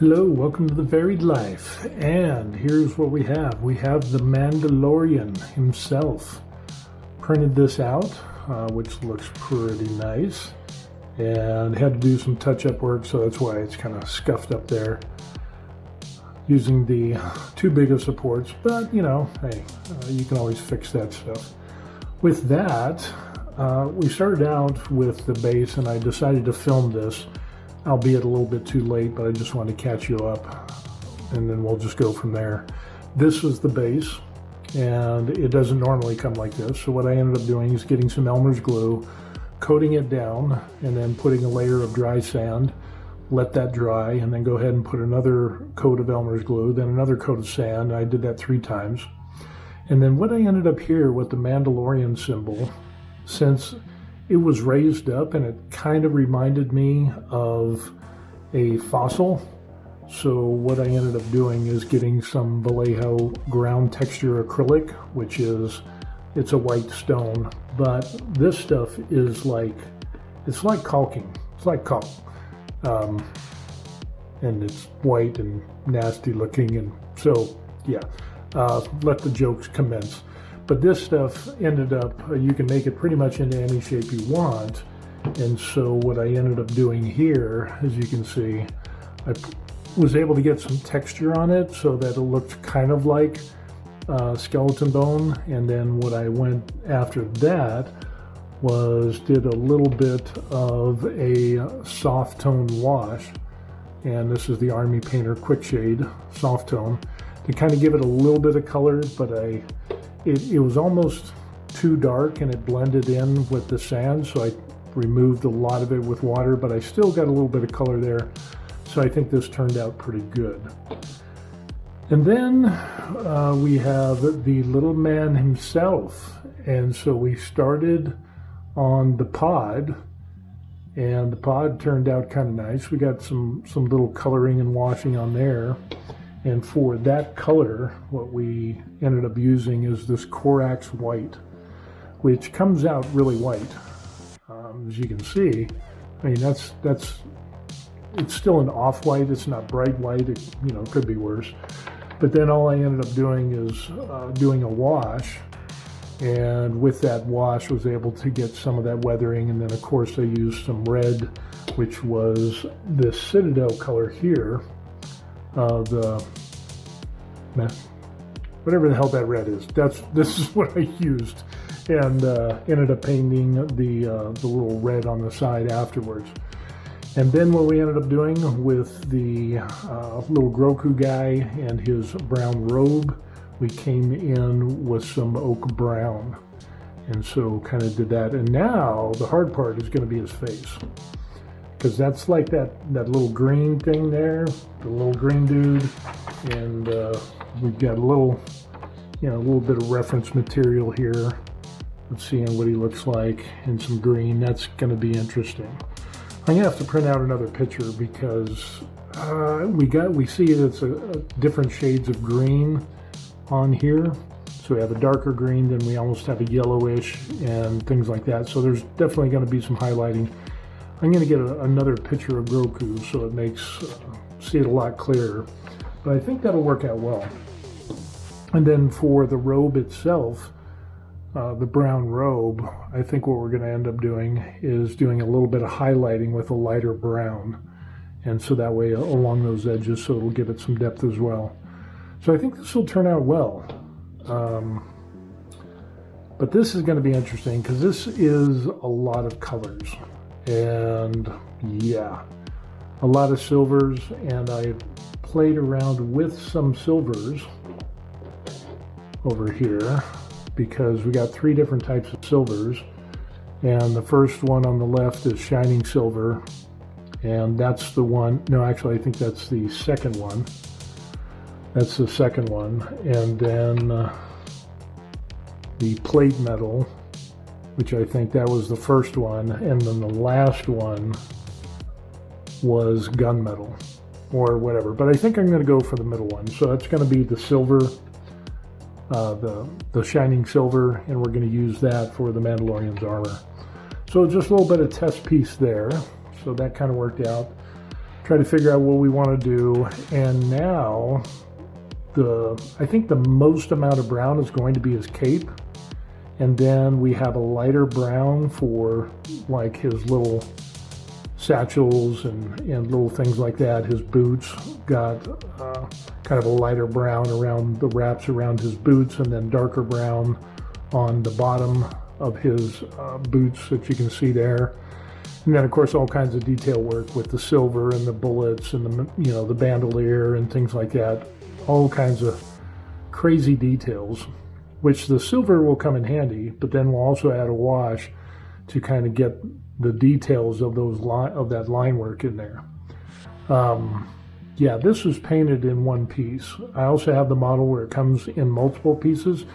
Hello, welcome to The Varied Life, and here's what we have. We have the Mandalorian himself. Printed this out, which looks pretty nice, and had to do some touch-up work, so that's why it's kind of scuffed up there. Using the too big of supports, but you know, hey, you can always fix that stuff. With that, we started out with the base, and I decided to film this, albeit a little bit too late, but I just wanted to catch you up, and then we'll just go from there. This was the base, and it doesn't normally come like this, so what I ended up doing is getting some Elmer's glue, coating it down, and then putting a layer of dry sand, let that dry, and then go ahead and put another coat of Elmer's glue, then another coat of sand. I did that 3 times. And then what I ended up here with the Mandalorian symbol, since it was raised up and it kind of reminded me of a fossil, so what I ended up doing is getting some Vallejo ground texture acrylic, which is, it's a white stone, but this stuff is like, it's like caulking. It's like caulk. And it's white and nasty looking, and so yeah, let the jokes commence. But this stuff ended up, you can make it pretty much into any shape you want, and so what I ended up doing here, as you can see, I was able to get some texture on it so that it looked kind of like skeleton bone, and then what I went after that was did a little bit of a soft tone wash, and this is the Army Painter Quick Shade soft tone to kind of give it a little bit of color, but it was almost too dark and it blended in with the sand, so I removed a lot of it with water, but I still got a little bit of color there, so I think this turned out pretty good. And then we have the little man himself, and so we started on the pod, and the pod turned out kind of nice. We got some little coloring and washing on there, and for that color what we ended up using is this Corax white, which comes out really white. As you can see, I mean, that's it's still an off-white, it's not bright white, it, you know, could be worse. But then all I ended up doing is doing a wash, and with that wash was able to get some of that weathering, and then of course I used some red, which was this Citadel color here, the whatever the hell that red is. This is what I used, and ended up painting the little red on the side afterwards. And then what we ended up doing with the little Grogu guy and his brown robe, we came in with some oak brown, and so kind of did that. And now the hard part is going to be his face, because that's like that little green thing there, the little green dude, and we've got a little, you know, a little bit of reference material here. Let's see what he looks like in some green. That's going to be interesting. I'm gonna have to print out another picture because we see it's different shades of green on here. So we have a darker green, then we almost have a yellowish and things like that. So there's definitely going to be some highlighting. I'm going to get another picture of Grogu so it makes see it a lot clearer. But I think that'll work out well. And then for the robe itself, the brown robe, I think what we're going to end up doing is doing a little bit of highlighting with a lighter brown, and so that way along those edges, so it'll give it some depth as well. So I think this will turn out well. But this is going to be interesting because this is a lot of colors, and yeah, a lot of silvers, and I played around with some silvers over here, because we got 3 different types of silvers, and the first one on the left is shining silver, and that's the one, no, actually I think that's the second one. That's the second one. And then the plate metal, which I think that was the first one, and then the last one was gunmetal or whatever, but I think I'm going to go for the middle one. So that's going to be the silver, the shining silver, and we're going to use that for the Mandalorian's armor. So just a little bit of test piece there, so that kind of worked out. try to figure out what we want to do. And now I think the most amount of brown is going to be his cape. And then we have a lighter brown for like his little satchels and little things like that. His boots got kind of a lighter brown around the wraps around his boots, and then darker brown on the bottom of his boots that you can see there. And then of course all kinds of detail work with the silver and the bullets and the bandolier and things like that. All kinds of crazy details, which the silver will come in handy, but then we'll also add a wash to kind of get the details of that line work in there. Yeah, this was painted in one piece. I also have the model where it comes in multiple pieces,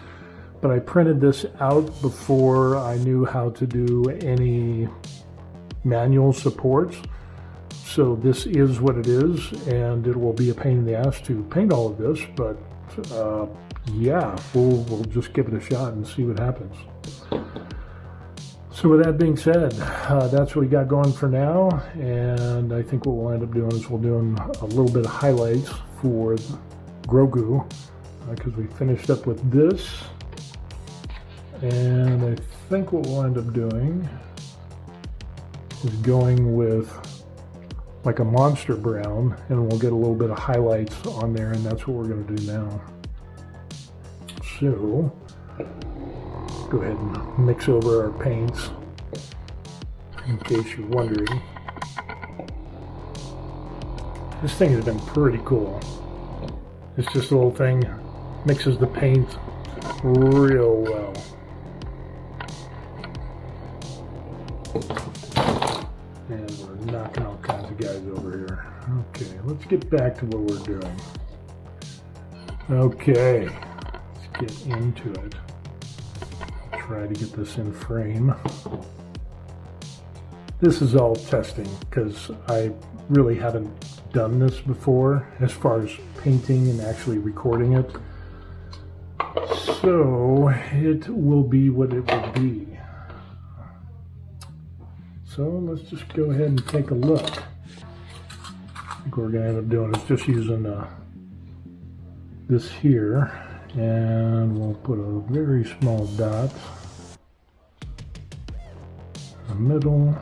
but I printed this out before I knew how to do any manual supports. So this is what it is, and it will be a pain in the ass to paint all of this, but yeah, we'll just give it a shot and see what happens. So with that being said, that's what we got going for now, and I think what we'll end up doing is we'll do a little bit of highlights for Grogu, because we finished up with this, and I think what we'll end up doing is going with like a monster brown, and we'll get a little bit of highlights on there, and that's what we're going to do now. So go ahead and mix over our paints in case you're wondering. This thing has been pretty cool. It's just a little thing, mixes the paint real well. And we're knocking all kinds of guys over here. Okay, let's get back to what we're doing. Okay, let's get into it. Try to get this in frame. This is all testing because I really haven't done this before as far as painting and actually recording it. So it will be what it will be. So let's just go ahead and take a look. I think what we're going to end up doing is just using this here, and we'll put a very small dot in the middle.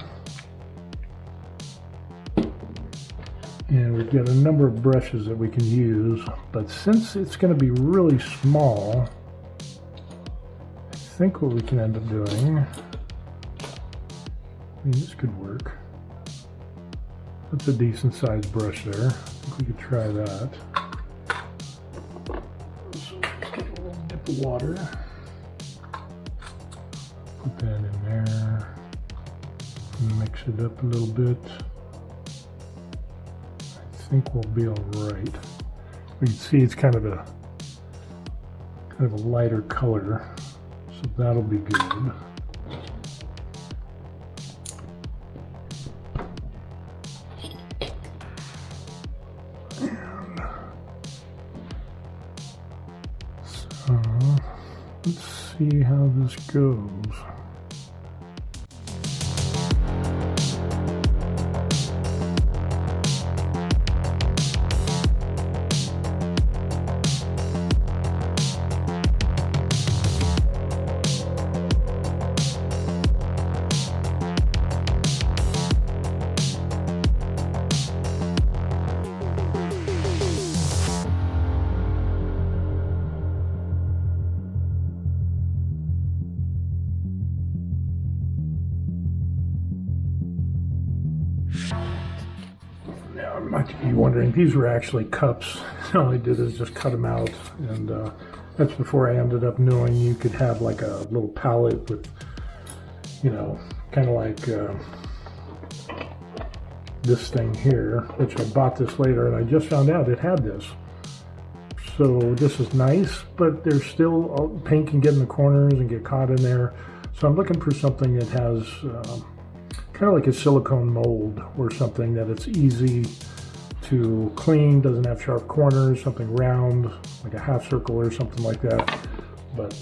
And we've got a number of brushes that we can use, but since it's going to be really small, I think what we can end up doing, I mean, this could work. That's a decent sized brush there. I think we could try that. So get a little dip of water. Put that in there. Mix it up a little bit. I think we'll be all right. We can see it's kind of a lighter color, so that'll be good. So let's see how this goes. Now, you might be wondering, these were actually cups. All I did is just cut them out, and that's before I ended up knowing you could have like a little palette with, you know, kind of like this thing here, which I bought this later, and I just found out it had this. So this is nice, but there's still, paint can get in the corners and get caught in there. So I'm looking for something that has kind of like a silicone mold or something that it's easy to clean, doesn't have sharp corners, something round, like a half circle or something like that. But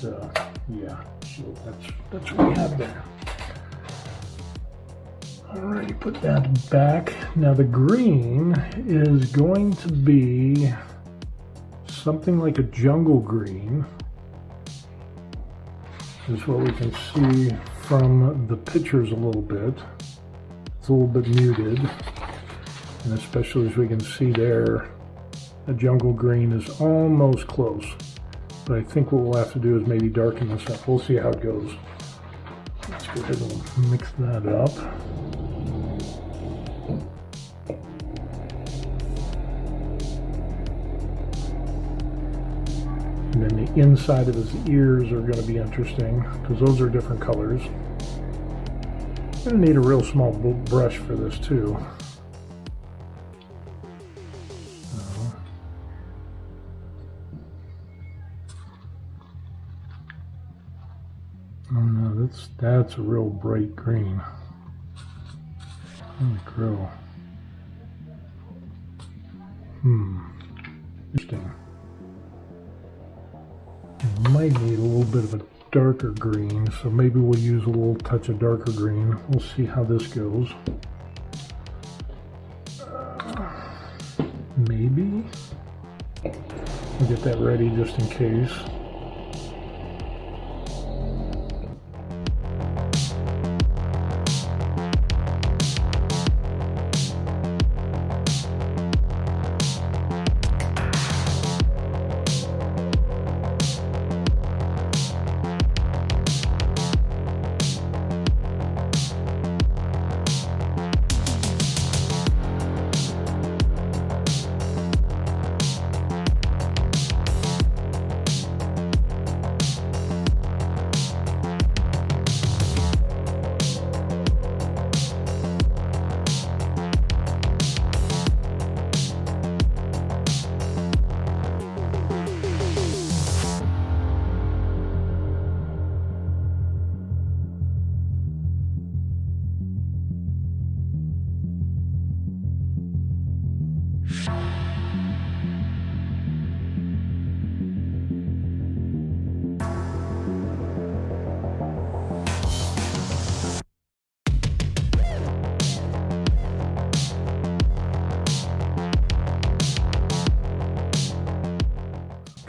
yeah, so that's what we have there. Alrighty, put that back. Now the green is going to be something like a jungle green. This is what we can see from the pictures a little bit. It's a little bit muted, and especially as we can see there, a jungle green is almost close. But I think what we'll have to do is maybe darken this up. We'll see how it goes. Let's go ahead and mix that up. And then the inside of his ears are going to be interesting because those are different colors. I'm going to need a real small brush for this too. Oh no, that's a real bright green. Holy crow. Interesting. It might need a little bit of a darker green, so maybe we'll use a little touch of darker green. We'll see how this goes. Maybe. We'll get that ready just in case.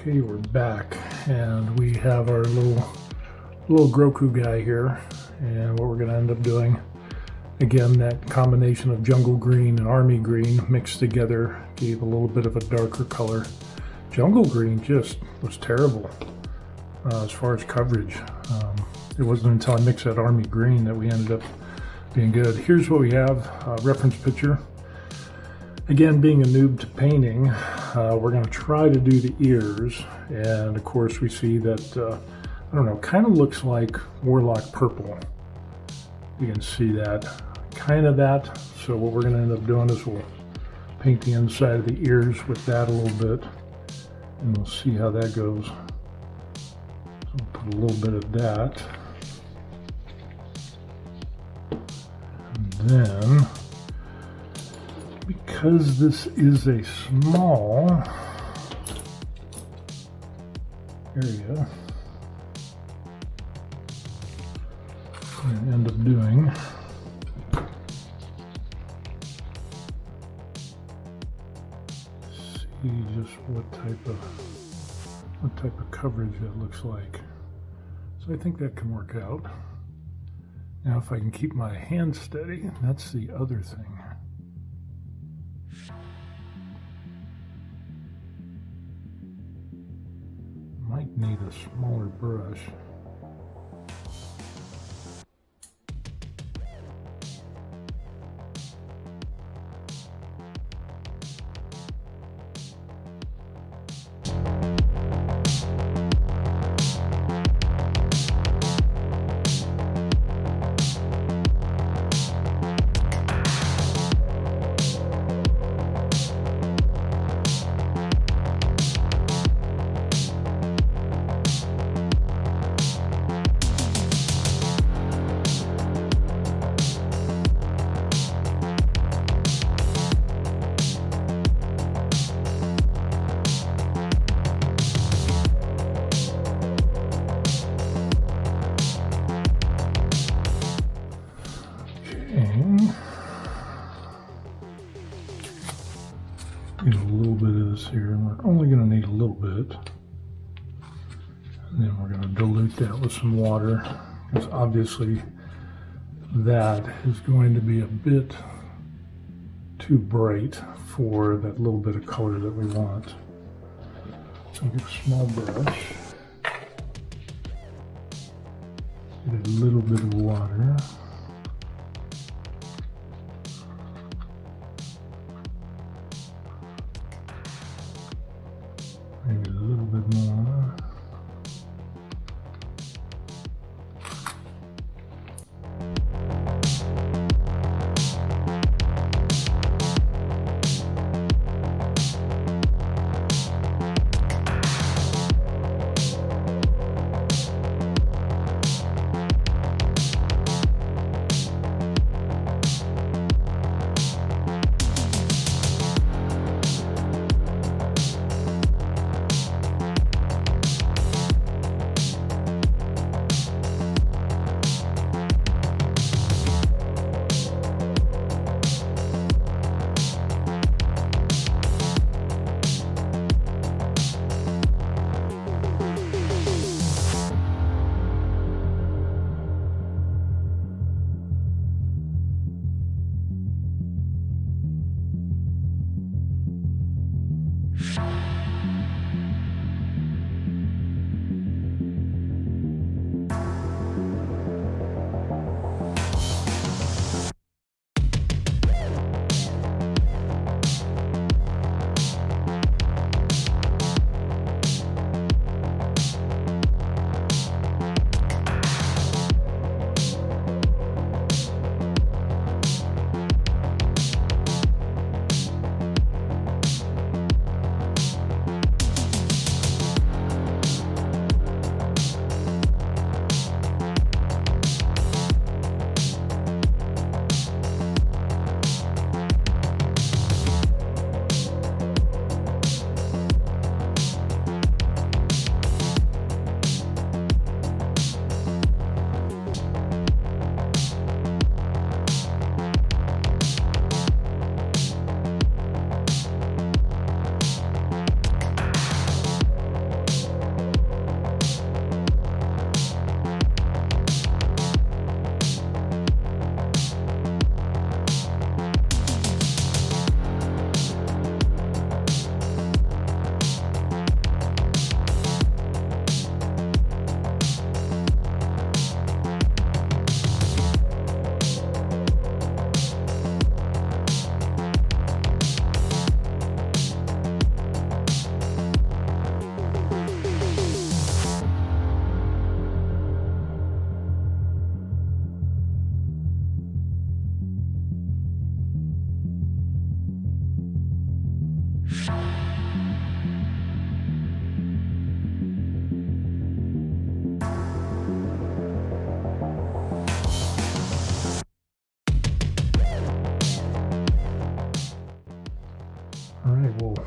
Okay, we're back, and we have our little Grogu guy here, and what we're going to end up doing, again, that combination of jungle green and army green mixed together gave a little bit of a darker color. Jungle green just was terrible as far as coverage. It wasn't until I mixed that army green that we ended up being good. Here's what we have, reference picture. Again, being a noob to painting, we're going to try to do the ears, and of course we see that, I don't know, kind of looks like Warlock purple. You can see that, kind of that. So what we're going to end up doing is we'll paint the inside of the ears with that a little bit, and we'll see how that goes. So we'll put a little bit of that. And then, because this is a small area, I'm going to end up doing see just what type of coverage that looks like. So I think that can work out. Now if I can keep my hand steady, that's the other thing. Might need a smaller brush. we're only going to need a little bit. And then we're going to dilute that with some water, because obviously that is going to be a bit too bright for that little bit of color that we want. So get a small brush, get a little bit of water. Maybe a little bit more.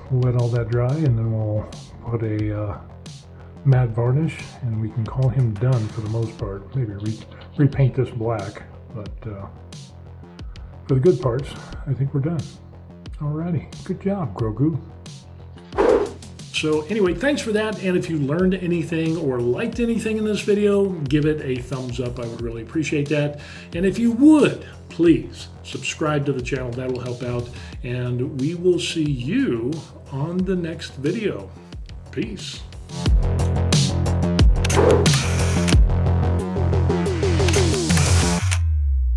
We'll let all that dry, and then we'll put a matte varnish, and we can call him done for the most part. Maybe repaint this black, but for the good parts, I think we're done. Alrighty, good job, Grogu. So anyway, thanks for that, and if you learned anything or liked anything in this video, give it a thumbs up. I would really appreciate that. And if you would, please subscribe to the channel. That'll help out, and we will see you on the next video. Peace.